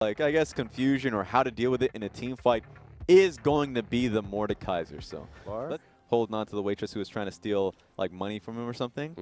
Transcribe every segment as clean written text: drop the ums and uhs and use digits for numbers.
like, I guess, confusion or how to deal with it in a team fight is going to be the Mordekaiser. So holding on to the waitress who was trying to steal like money from him or something.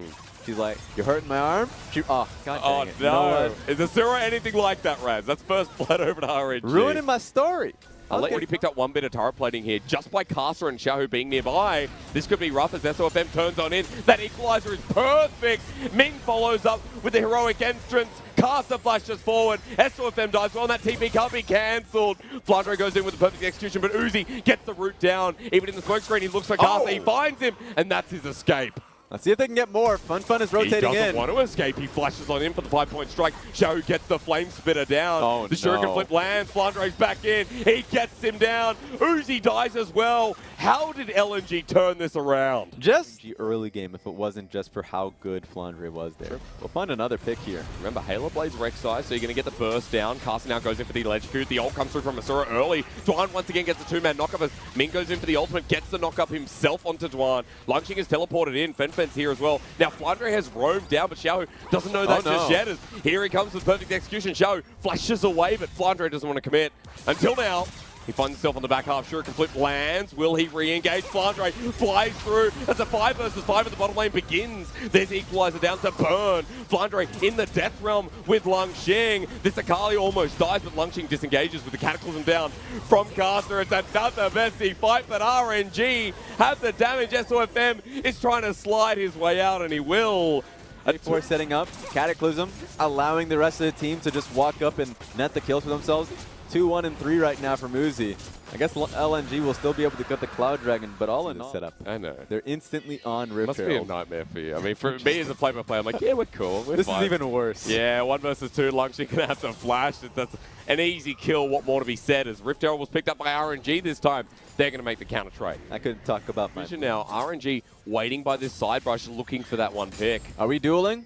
She's like, "You're hurting my arm." Oh, god dang it. No. You know Is Asura anything like that, Raz? That's first blood over to RNG. ruining my story. I'll let you already picked up one bit of turret plating here just by Casa and Xiaohu being nearby. This could be rough as SOFM turns on in. That equalizer is perfect. Ming follows up with the heroic entrance. Casa flashes forward. SOFM dies well, and that TP can't be cancelled. Flandre goes in with the perfect execution, but Uzi gets the route down. Even in the smoke screen, he looks for Casa. He finds him, and that's his escape. Let's see if they can get more. Fun is rotating in. He doesn't want to escape. He flashes on in for the 5-point strike. Xiaohu gets the flame spitter down. Oh, the shuriken flip lands. Flandre's back in. He gets him down. Uzi dies as well. How did LNG turn this around? Just the early game if it wasn't just for how good Flandre was there. Sure. We'll find another pick here. Remember, Halo Blade's Rek'Sai, so you're going to get the burst down. Carson now goes in for the electrocute. The ult comes through from Asura early. Dwan once again gets a 2-man knockup as Ming goes in for the ultimate, gets the knockup himself onto Dwan. Langxing is teleported in. Fenfen's here as well. Now Flandre has roamed down, but Xiaohu doesn't know that just yet. As here he comes with perfect execution. Xiaohu flashes away, but Flandre doesn't want to commit. Until now, he finds himself on the back half. Shuriken flip lands. Will he re-engage? Flandre flies through as a 5 versus 5 in the bottom lane begins. There's equalizer down to burn. Flandre in the death realm with Langxing. This Akali almost dies, but Langxing disengages with the cataclysm down from Caster. It's another messy fight, but RNG have the damage. SOFM is trying to slide his way out, and he will. Before setting up, Cataclysm, allowing the rest of the team to just walk up and net the kills for themselves. 2, 1, and 3 right now from Uzi. I guess LNG will still be able to cut the Cloud Dragon, but all in all, setup. I know. They're instantly on Rift Must Herald. be a nightmare for you. I mean, for me as a play-by-play, I'm like, yeah, we're cool. We're this fine. is even worse. Yeah, 1 versus 2. Langxing gonna have to flash. That's an easy kill. What more to be said? As Rift Herald was picked up by RNG this time, they're going to make the counter trade. I couldn't talk about my... Now, RNG waiting by this side brush, looking for that one pick. Are we dueling?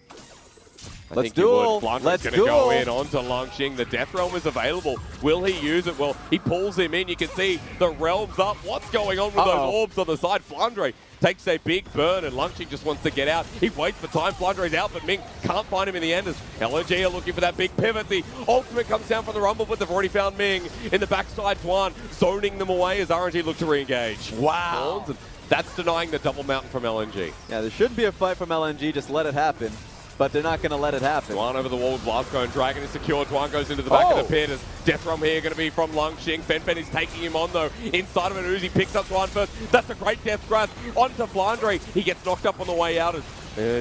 Let's duel. Flandre's going to go in onto Langxing. The Death Realm is available. Will he use it? Well, he pulls him in. You can see the realms up. What's going on with those orbs on the side? Flandre takes a big burn, and Langxing just wants to get out. He waits for time. Flandre's out, but Ming can't find him in the end as LNG are looking for that big pivot. The ultimate comes down from the Rumble, but they've already found Ming in the backside. Dwan zoning them away as RNG look to re-engage. Wow. That's denying the double mountain from LNG. Yeah, there should be a fight from LNG. Just let it happen. But they're not going to let it happen. Dwan over the wall with Blast Cone. Dragon is secure. Dwan goes into the back of the pit as Death Realm here going to be from Langxing. Fen is taking him on though. Inside of it, Uzi picks up Dwan first. That's a great death grasp onto Flandre. He gets knocked up on the way out as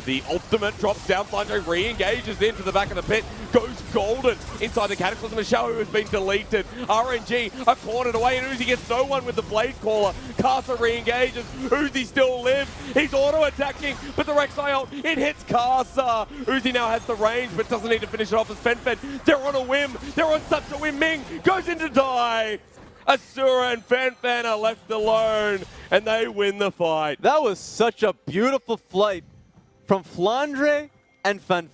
the ultimate drops down. Flandre re-engages into the back of the pit. Goes golden inside the Cataclysm. A Xiaohu has been deleted. RNG are cornered away and Uzi gets no one with the Blade Caller. Casa re-engages. Uzi still lives. He's auto-attacking, but the Rek'Sai ult, it hits Casa. Uzi now has the range, but doesn't need to finish it off as Fen. They're on a whim. They're on such a whim. Ming goes in to die. Asura and Fen are left alone, and they win the fight. That was such a beautiful flight from Flandre and Fen.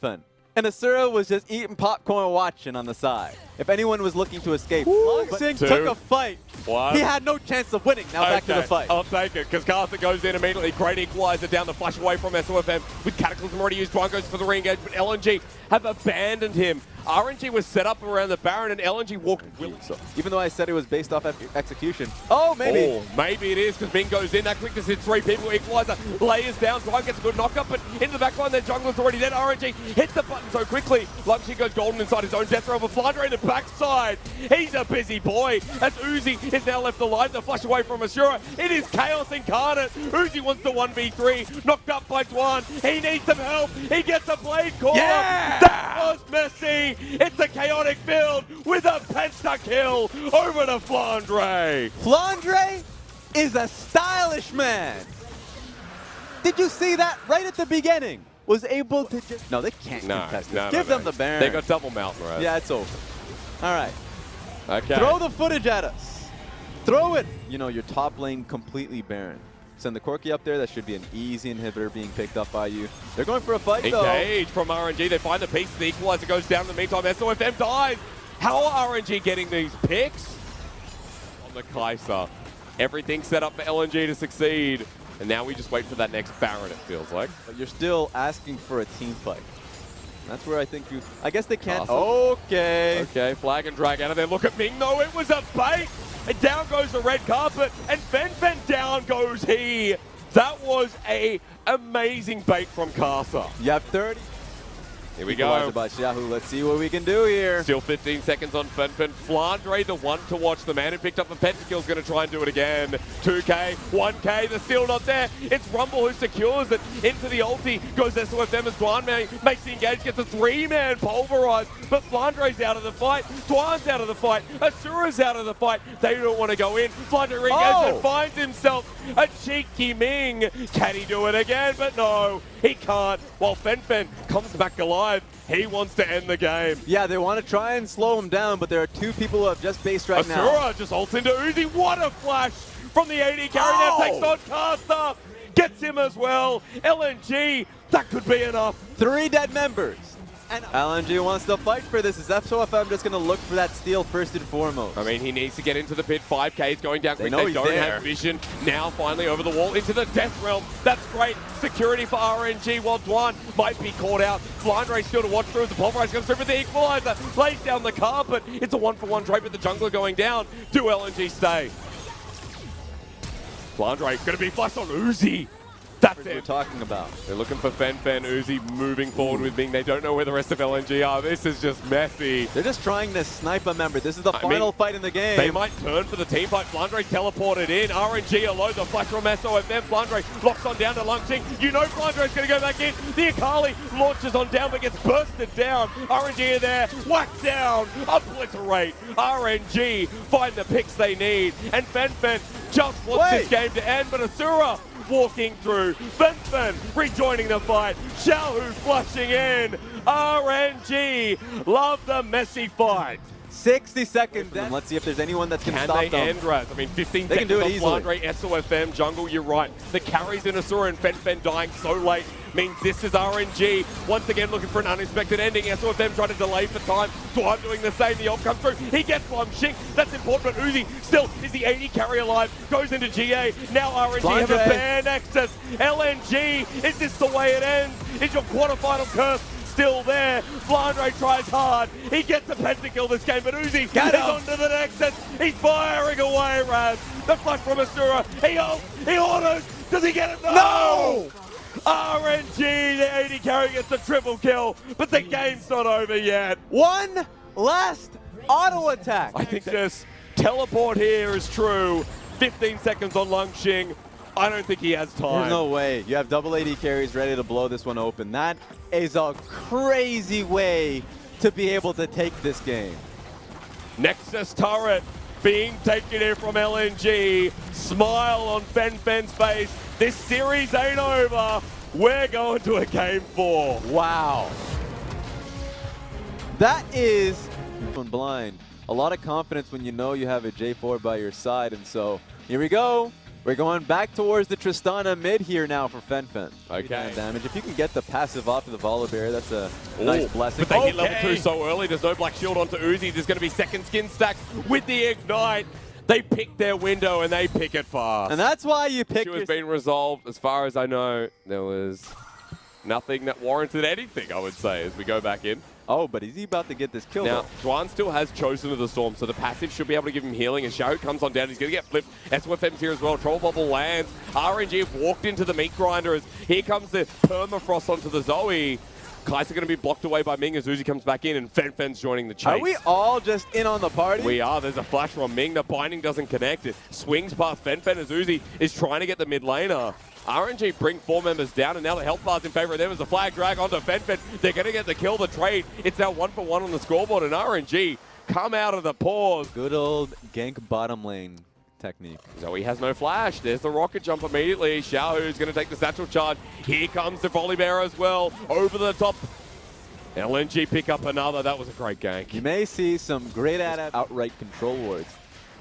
And Asura was just eating popcorn watching on the side. If anyone was looking to escape, Langxing took a fight. He had no chance of winning. Now back to the fight. I'll take it, because Carson goes in immediately. Great equalizer down the flash away from SOFM with Cataclysm already used. Dwan goes for the re-engage, but LNG have abandoned him. RNG was set up around the Baron, and LNG walked willing. Even though I said it was based off execution. Oh, maybe. Oh, maybe it is, because Ming goes in. That quickness hits 3 people. Equalizer layers down. Dwan gets a good knockup, but into the back line, their jungler's already dead. RNG hits the button so quickly. Langxing goes golden inside his own death realm. Flandre in the backside. He's a busy boy. As Uzi is now left alive. The flash away from Asura. It is chaos incarnate. Uzi wants the 1v3. Knocked up by Dwan. He needs some help. He gets a blade call. Yeah! That was messy. It's a chaotic build with a penta-kill over to Flandre. Flandre is a stylish man. Did you see that right at the beginning? Was able to just... No, they can't contest this. Give them the Baron. They got double mountain, right? Yeah, it's over. All right. Okay. Throw the footage at us. Throw it. You know, your top lane completely barren. Send the Corki up there. That should be an easy inhibitor being picked up by you. They're going for a fight, though. Engage from RNG. They find the piece. The equalizer goes down in the meantime. SOFM dies. How are RNG getting these picks? On the Kai'Sa. Everything set up for LNG to succeed. And now we just wait for that next Baron, it feels like. But you're still asking for a team fight. That's where I think you... I guess they can't... Awesome. Okay. Okay, flag and drag out of there. Look at Ming, though. It was a bait. And down goes the red carpet. And Fen down goes he. That was a amazing bait from Casa. You have 30. Here we go. Yahoo. Let's see what we can do here. Still 15 seconds on Fen. Flandre, the one to watch. The man who picked up the pentakill is going to try and do it again. 2K, 1K, they're still not there. It's Rumble who secures it into the ulti. Goes SOFM as Dwan makes the engage, gets a 3-man pulverized. But Flandre's out of the fight. Dwan's out of the fight. Asura's out of the fight. They don't want to go in. Flandre re-engages and finds himself a cheeky Ming. Can he do it again? But no, he can't. While Fen comes back alive. He wants to end the game. Yeah, they want to try and slow him down, but there are two people who have just based right now. Asura just ults into Uzi. What a flash from the AD carry. Now takes on Caster. Gets him as well. LNG, that could be enough. 3 dead members. And LNG wants to fight for this. Is SOFM just going to look for that steal first and foremost? I mean, he needs to get into the pit. 5K is going down quick. They don't have vision. Now finally over the wall into the death realm. That's great. Security for RNG while Dwan might be caught out. Flandre still to watch through as the pulverize comes through for the equalizer. Lays down the carpet. It's a 1-for-1 trade with the jungler going down. Do LNG stay? Flandre going to be flushed on Uzi. That's what we're talking about. They're looking for Fen Uzi moving forward with Ming. They don't know where the rest of LNG are. This is just messy. They're just trying to snipe a member. This is the final fight in the game. They might turn for the team fight. Flandre teleported in. RNG alone. The flash from SOFM. Flandre locks on down to Lungting. You know Flandre's going to go back in. The Akali launches on down but gets bursted down. RNG are there. Whack down. Obliterate. RNG find the picks they need. And Fen just wants this game to end, but Asura walking through. Fen rejoining the fight. Xiaohu flushing in. RNG love the messy fight. 60 seconds. Let's see if there's anyone that's going to stop them. Can they end Raz? I mean, 15 they seconds can do it on easily. Flandre, SOFM, jungle, you're right. The carries in Asura and Fen dying so late means this is RNG once again looking for an unexpected ending. SOFM trying to delay for time. Dwan doing the same. The ult comes through. He gets one. Shink. That's important. But Uzi still is the 80 carry alive. Goes into GA. Now RNG have a bare nexus. LNG. Is this the way it ends? Is your quarterfinal curse still there? Flandre tries hard. He gets a pentakill this game, but Uzi is onto the nexus. He's firing away, Raz. The flash from Asura. He ults. He orders. Does he get it? No! RNG, the 80 carry gets the triple kill, but the game's not over yet. One last auto attack. I think this teleport here is true. 15 seconds on Lungting. I don't think he has time. There's no way. You have double AD carries ready to blow this one open. That is a crazy way to be able to take this game. Nexus turret being taken here from LNG. Smile on Fen's face. This series ain't over. We're going to a game 4. Wow. That is blind. A lot of confidence when you know you have a J4 by your side. And so here we go. We're going back towards the Tristana mid here now for Fen. Okay. Damage. If you can get the passive off of the Volibear, that's a nice blessing. But they hit level 2 so early. There's no black shield onto Uzi. There's going to be second skin stack with the Ignite. They pick their window and they pick it fast. And that's why you pick has been resolved. As far as I know, there was nothing that warranted anything, I would say, as we go back in. Oh, but is he about to get this kill? Now, Dwan still has Chosen of the Storm, so the passive should be able to give him healing. As Xiao comes on down, he's going to get flipped. SOFM's here as well. Troll Bubble lands. RNG have walked into the meat grinder as here comes the Permafrost onto the Zoe. Kai's going to be blocked away by Ming as Uzi comes back in, and Fen's joining the chase. Are we all just in on the party? We are. There's a flash from Ming. The binding doesn't connect. It swings past Fen as Uzi is trying to get the mid laner. RNG bring 4 members down, and now the health bar's in favor of them as the flag drag onto Fen. They're going to get the kill, the trade. It's now 1-for-1 on the scoreboard, and RNG come out of the pause. Good old gank bottom lane technique. Zoe has no flash. There's the rocket jump immediately. Xiaohu's going to take the satchel charge. Here comes the Volibear as well. Over the top. LNG pick up another. That was a great gank. You may see some great outright control wards.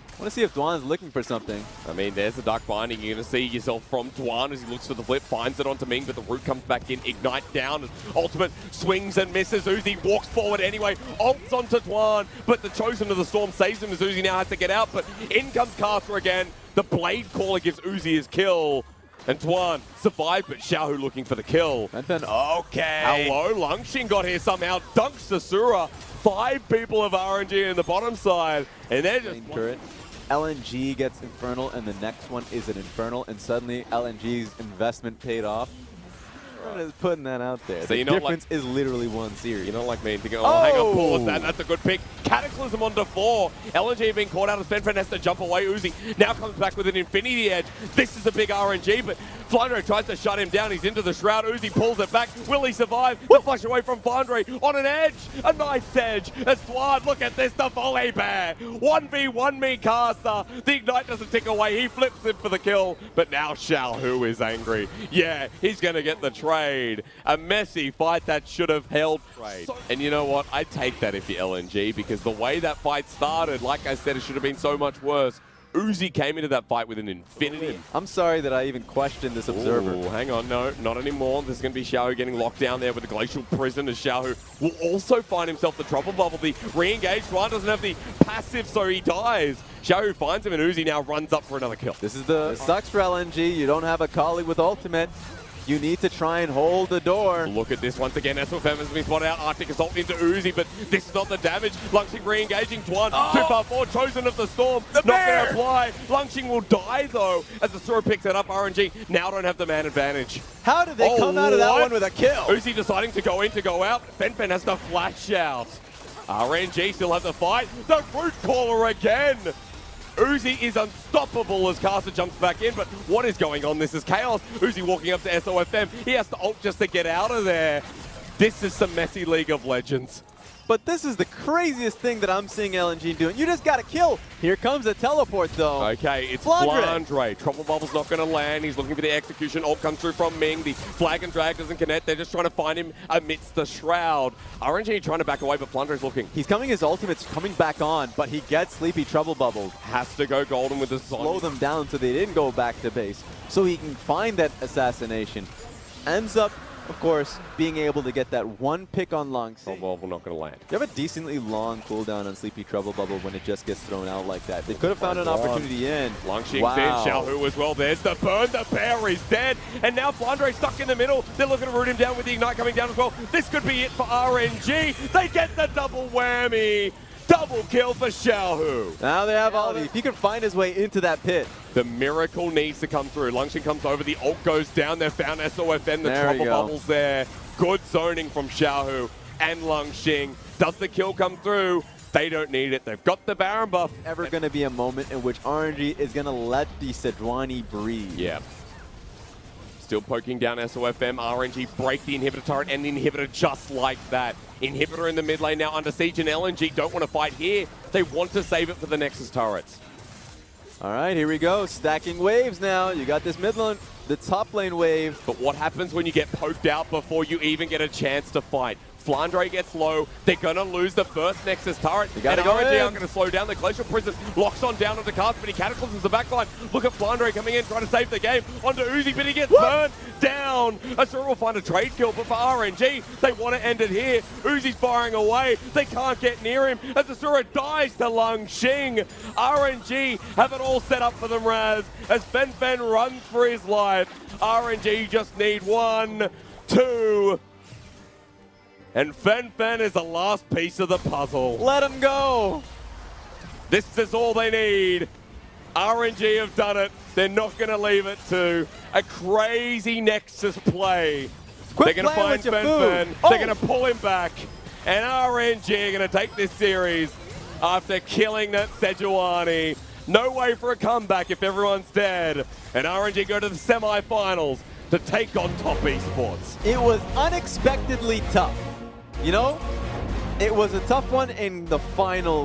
I want to see if Dwan's looking for something. I mean, there's the Dark Binding. You're going to see yourself from Dwan as he looks for the flip, finds it onto Ming, but the root comes back in. Ignite down as Ultimate swings and misses. Uzi walks forward anyway, ults onto Dwan, but the Chosen of the Storm saves him as Uzi now has to get out, but in comes Caster again. The Blade Caller gives Uzi his kill. And Tuan survived, but Xiaohu looking for the kill. Okay. Hello, Lungxing got here somehow, dunks Asura. 5 people of RNG in the bottom side, and they're just... Turret. LNG gets Infernal, and the next one is an Infernal, and suddenly LNG's investment paid off. I'm just putting that out there. So the you're not difference is literally one series. You're not like me thinking, oh, hang on, pause that. That's a good pick. Cataclysm onto 4. LNG being caught out as Fen has to jump away. Uzi now comes back with an Infinity Edge. This is a big RNG, but Flandre tries to shut him down. He's into the Shroud. Uzi pulls it back. Will he survive? The flash away from Flandre on an edge. A nice edge. As Tuan, look at this, the volley bear. 1v1 me caster. The Ignite doesn't tick away. He flips him for the kill. But now Xiaohu is angry. Yeah, he's going to get the trade. A messy fight that should have held trade. And you know what? I'd take that if you're LNG, because the way that fight started, like I said, it should have been so much worse. Uzi came into that fight with an Infinity. I'm sorry that I even questioned this observer. Ooh, hang on, no, not anymore. There's going to be Xiaohu getting locked down there with the Glacial Prison, as Xiaohu will also find himself the Trouble Bubble. The re-engage one doesn't have the passive, so he dies. Xiaohu finds him, and Uzi now runs up for another kill. This is the sucks for LNG. You don't have a colleague with ultimate. You need to try and hold the door. Look at this once again. SFM has been spotted out. Arctic Assault into Uzi, but this is not the damage. Lungxing re-engaging Tuan. Too far forward. Chosen of the Storm. Not going to apply. Lungxing will die, though, as the Asura picks it up. RNG now don't have the man advantage. How did they come out of that one with a kill? Uzi deciding to go in to go out. Fen has to flash out. RNG still have the fight. The Root Caller again. Uzi is unstoppable as Caster jumps back in, but what is going on? This is chaos. Uzi walking up to SOFM. He has to ult just to get out of there. This is some messy League of Legends. But this is the craziest thing that I'm seeing LNG doing. You just got to kill. Here comes a teleport, though. Okay, it's Flandre. Trouble Bubble's not going to land. He's looking for the execution. Ult comes through from Ming. The flag and drag doesn't connect. They're just trying to find him amidst the Shroud. RNG trying to back away, but Flandre's looking. He's coming, his ultimate's coming back on, but he gets Sleepy Trouble Bubbles. Has to go golden with the slow them down so they didn't go back to base. So he can find that assassination. Ends up, of course, being able to get that one pick on Lungxing. Trouble Bubble not going to land. You have a decently long cooldown on Sleepy Trouble Bubble when it just gets thrown out like that. They could have found an opportunity in. Lungxing's in, Xiaohu as well. There's the burn. The bear is dead. And now Flandre stuck in the middle. They're looking to root him down with the Ignite coming down as well. This could be it for RNG. They get the double whammy. Double kill for Xiaohu. Now they have all these. He can find his way into that pit. The miracle needs to come through. Lungxing comes over. The ult goes down. They found SOFM. The Trouble Bubbles there. Good zoning from Xiaohu and Lungxing. Does the kill come through? They don't need it. They've got the Baron buff. Ever going to be a moment in which RNG is going to let the Sejuani breathe. Yeah. Still poking down SOFM. RNG break the inhibitor turret and the inhibitor just like that. Inhibitor in the mid lane now under siege, and LNG don't want to fight here. They want to save it for the Nexus turrets. All right, here we go. Stacking waves now. You got this mid lane, the top lane wave. But what happens when you get poked out before you even get a chance to fight? Flandre gets low. They're going to lose the first Nexus turret. And RNG aren't going to slow down. The Glacial Prison locks on down onto Cast, but he cataclysms the backline. Look at Flandre coming in, trying to save the game. Onto Uzi, but he gets burned down. Asura will find a trade kill, but for RNG, they want to end it here. Uzi's firing away. They can't get near him as Asura dies to Lungxing. RNG have it all set up for them, Raz, as Fen runs for his life. RNG just need 1, 2... And Fen is the last piece of the puzzle. Let him go. This is all they need. RNG have done it. They're not going to leave it to a crazy Nexus play. They're going to find Fen. They're going to pull him back. And RNG are going to take this series after killing that Sejuani. No way for a comeback if everyone's dead. And RNG go to the semifinals to take on top esports. It was unexpectedly tough. You know, it was a tough one in the final